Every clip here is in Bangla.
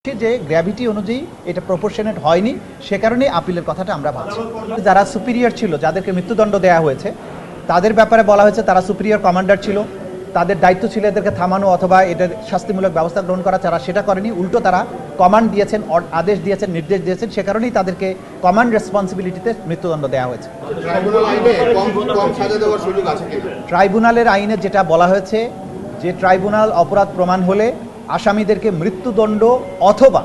যে গ্র্যাভিটি অনুযায়ী এটা প্রপোর্শনেট হয়নি, সে কারণে আপিলের কথাটা আমরা ভাবছি। যারা সুপিরিয়র ছিল, যাদেরকে মৃত্যুদণ্ড দেওয়া হয়েছে, তাদের ব্যাপারে বলা হয়েছে তারা সুপিরিয়র কমান্ডার ছিল, তাদের দায়িত্ব ছিল এদেরকে থামানো অথবা এটার শাস্তিমূলক ব্যবস্থা গ্রহণ করা। তারা সেটা করেনি, উল্টো তারা কমান্ড দিয়েছেন, আদেশ দিয়েছেন, নির্দেশ দিয়েছেন, সে কারণেই তাদেরকে কমান্ড রেসপন্সিবিলিটিতে মৃত্যুদণ্ড দেওয়া হয়েছে। ট্রাইব্যুনালের আইনে যেটা বলা হয়েছে যে ট্রাইব্যুনাল অপরাধ প্রমাণ হলে আসামিদেরকে মৃত্যুদণ্ড অথবা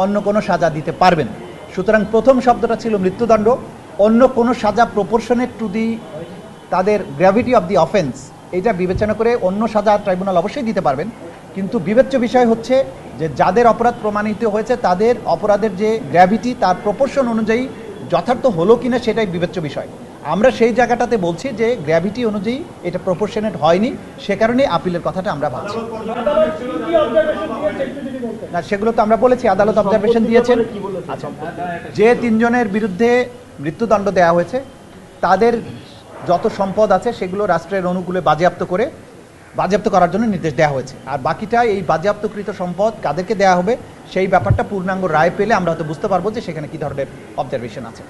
অন্য কোনো সাজা দিতে পারবেন। সুতরাং প্রথম শব্দটা ছিল মৃত্যুদণ্ড, অন্য কোনো সাজা প্রপোর্শনেট টু দি তাদের গ্র্যাভিটি অফ দি অফেন্স, এটা বিবেচনা করে অন্য সাজা ট্রাইব্যুনাল অবশ্যই দিতে পারবেন। কিন্তু বিবেচ্য বিষয় হচ্ছে যে যাদের অপরাধ প্রমাণিত হয়েছে তাদের অপরাধের যে গ্র্যাভিটি তার প্রপোর্শন অনুযায়ী যথার্থ হলো কিনা সেটাই বিবেচ্য বিষয়। আমরা সেই জায়গাটাতে বলছি যে গ্র্যাভিটি অনুযায়ী এটা প্রপোর্শনেট হয়নি, সে কারণে আপিলের কথাটা আমরা ভাবছি। না, সেগুলো তো আমরা বলেছি, আদালত অবজারভেশন দিয়েছেন। আচ্ছা, যে তিনজনের বিরুদ্ধে মৃত্যুদণ্ড দেওয়া হয়েছে তাদের যত সম্পদ আছে সেগুলো রাষ্ট্রের অনুকূলে বাজেয়াপ্ত করার জন্য নির্দেশ দেওয়া হয়েছে। আর বাকিটা এই বাজেয়াপ্তকৃত সম্পদ কাদেরকে দেওয়া হবে সেই ব্যাপারটা পূর্ণাঙ্গ রায় পেলে আমরা হয়তো বুঝতে পারবো যে সেখানে কী ধরনের অবজারভেশন আছে।